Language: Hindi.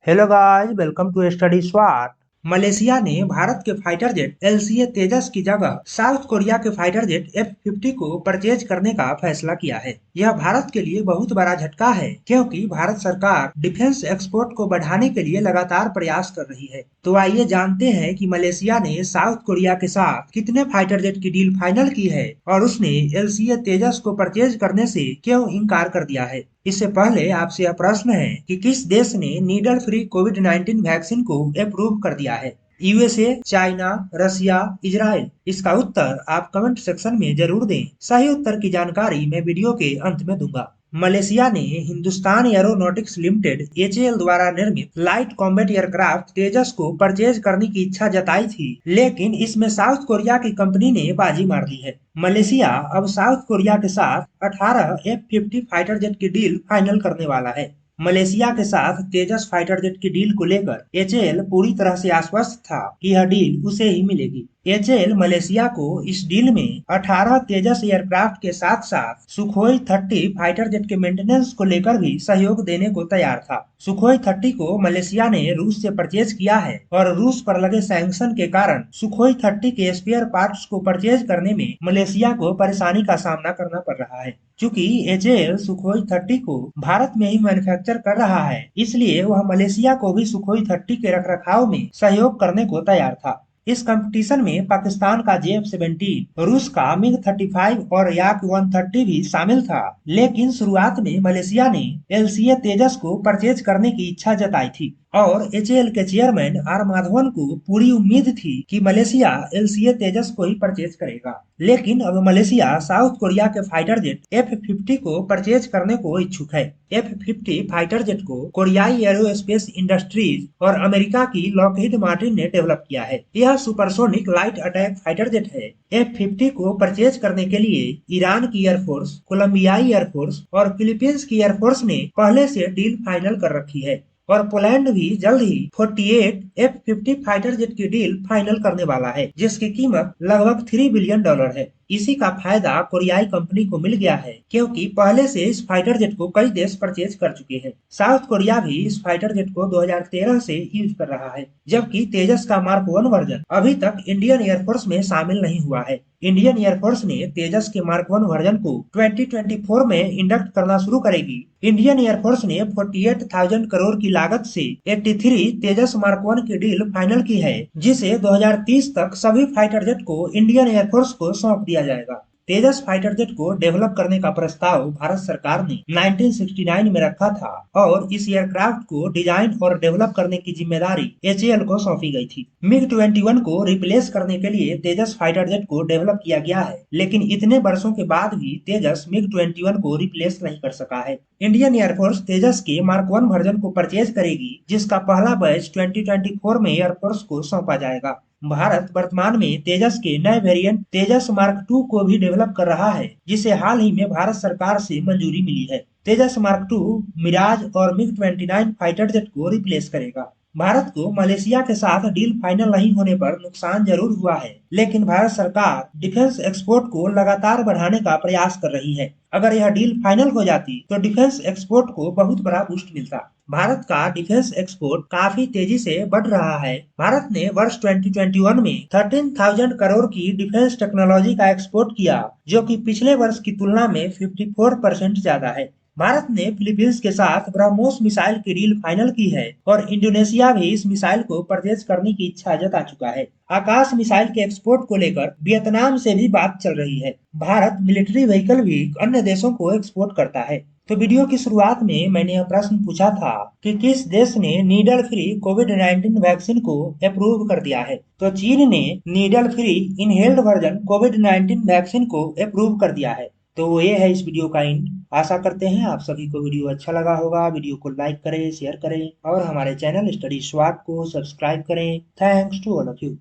Hello guys, welcome to study swat. Malaysia ने भारत के फाइटर जेट एलसीए तेजस की जगह साउथ कोरिया के फाइटर जेट F-50 को परचेज करने का फैसला किया है। यह भारत के लिए बहुत बड़ा झटका है, क्योंकि भारत सरकार डिफेंस एक्सपोर्ट को बढ़ाने के लिए लगातार प्रयास कर रही है। तो आइए जानते हैं कि मलेशिया ने साउथ कोरिया के साथ कितने फाइटर जेट की डील फाइनल की है और उसने एलसीए तेजस को परचेज करने से क्यों इनकार कर दिया है। इससे पहले आपसे यह प्रश्न है कि किस देश ने नीडल फ्री कोविड-19 वैक्सीन को अप्रूव कर दिया है? USA, China, Russia, Israel? इसका उत्तर आप कमेंट सेक्शन में जरूर दें। सही उत्तर की जानकारी मैं वीडियो के अंत में दूंगा। मलेशिया ने हिंदुस्तान एरोनॉटिक्स लिमिटेड एचएएल द्वारा निर्मित लाइट कॉम्बैट एयरक्राफ्ट तेजस को परचेज करने की इच्छा जताई थी, लेकिन इसमें साउथ कोरिया की कंपनी ने बाजी मार दी है। मलेशिया अब साउथ कोरिया के साथ 18 F-50 फाइटर जेट की डील फाइनल करने वाला है। मलेशिया के साथ तेजस फाइटर जेट की डील को लेकर एचएएल पूरी तरह से आश्वस्त था कि यह डील उसे ही मिलेगी। एचएएल मलेशिया को इस डील में 18 तेजस एयरक्राफ्ट के साथ साथ सुखोई 30 फाइटर जेट के मेंटेनेंस को लेकर भी सहयोग देने को तैयार था। सुखोई 30 को मलेशिया ने रूस से परचेज किया है और रूस पर लगे सैंक्शन के कारण सुखोई 30 के स्पेयर पार्ट्स को परचेज करने में मलेशिया को परेशानी का सामना करना पड़ रहा है। चूंकि एचएएल सुखोई 30 को भारत में ही मैन्युफैक्चर कर रहा है, इसलिए वह मलेशिया को भी सुखोई 30 के रखरखाव में सहयोग करने को तैयार था। इस कंपटीशन में पाकिस्तान का JF-17, रूस का MiG-35 और याक 130 भी शामिल था, लेकिन शुरुआत में मलेशिया ने एलसीए तेजस को परचेज करने की इच्छा जताई थी और एचएएल के चेयरमैन आर माधवन को पूरी उम्मीद थी कि मलेशिया एलसीए तेजस को ही परचेज करेगा। लेकिन अब मलेशिया साउथ कोरिया के फाइटर जेट F-50 को परचेज करने को इच्छुक है। F-50 फाइटर जेट को कोरियाई एरोस्पेस इंडस्ट्रीज और अमेरिका की लॉकहीड मार्टिन ने डेवलप किया है। यह supersonic light attack fighter jet है। F-50 को परचेज करने के लिए ईरान की एयरफोर्स, कोलंबियाई एयरफोर्स और फिलीपींस की एयरफोर्स ने पहले से डील फाइनल कर रखी है और पोलैंड भी जल्द ही 48 F-50 फाइटर जेट की डील फाइनल करने वाला है, जिसकी कीमत लगभग $3 बिलियन है। इसी का फायदा कोरियाई कंपनी को मिल गया है, क्योंकि पहले से इस फाइटर जेट को कई देश परचेज कर चुके हैं। साउथ कोरिया भी इस फाइटर जेट को 2013 से यूज कर रहा है, जबकि तेजस का मार्क 1 वर्जन अभी तक इंडियन एयरफोर्स में शामिल नहीं हुआ है। इंडियन एयरफोर्स ने तेजस के मार्क 1 वर्जन को 2024 में इंडक्ट करना शुरू करेगी। इंडियन एयरफोर्स ने 48,000 करोड़ की लागत से 83 तेजस मार्क 1 की डील फाइनल की है, जिसे 2030 तक सभी फाइटर जेट को इंडियन एयरफोर्स को सौंप दिया जाएगा। तेजस फाइटर जेट को डेवलप करने का प्रस्ताव भारत सरकार ने 1969 में रखा था और इस एयरक्राफ्ट को डिजाइन और डेवलप करने की जिम्मेदारी एचएएल को सौंपी गई थी। MiG-21 को रिप्लेस करने के लिए तेजस फाइटर जेट को डेवलप किया गया है, लेकिन इतने वर्षों के बाद भी तेजस MiG-21 को रिप्लेस नहीं कर सका है। इंडियन एयरफोर्स तेजस के मार्क 1 वर्जन को परचेज करेगी, जिसका पहला बैच 2024 में एयरफोर्स को सौंपा जाएगा। भारत वर्तमान में तेजस के नए वेरिएंट तेजस मार्क 2 को भी डेवलप कर रहा है, जिसे हाल ही में भारत सरकार से मंजूरी मिली है। तेजस मार्क 2 मिराज और MiG-29 फाइटर जेट को रिप्लेस करेगा। भारत को मलेशिया के साथ डील फाइनल नहीं होने पर नुकसान जरूर हुआ है, लेकिन भारत सरकार डिफेंस एक्सपोर्ट को लगातार बढ़ाने का प्रयास कर रही है। अगर यह डील फाइनल हो जाती तो डिफेंस एक्सपोर्ट को बहुत बड़ा बूस्ट मिलता। भारत का डिफेंस एक्सपोर्ट काफी तेजी से बढ़ रहा है। भारत ने वर्ष 2021 में 13,000 करोड़ की डिफेंस टेक्नोलॉजी का एक्सपोर्ट किया, जो कि पिछले वर्ष की तुलना में 54% ज्यादा है। भारत ने फिलीपींस के साथ ब्रह्मोस मिसाइल की डील फाइनल की है और इंडोनेशिया भी इस मिसाइल को परचेज करने की इच्छा जता चुका है। आकाश मिसाइल के एक्सपोर्ट को लेकर वियतनाम से भी बात चल रही है। भारत मिलिट्री व्हीकल भी अन्य देशों को एक्सपोर्ट करता है। तो वीडियो की शुरुआत में मैंने यह प्रश्न पूछा था कि किस देश ने नीडल फ्री कोविड-19 वैक्सीन को अप्रूव कर दिया है। तो चीन ने नीडल फ्री इनहेल्ड वर्जन कोविड-19 वैक्सीन को अप्रूव कर दिया है। तो ये है इस वीडियो का एंड। आशा करते हैं आप सभी को वीडियो अच्छा लगा होगा। वीडियो को लाइक करें, शेयर करें और हमारे चैनल स्टडी स्वाट को सब्सक्राइब करें। Thanks to all of you.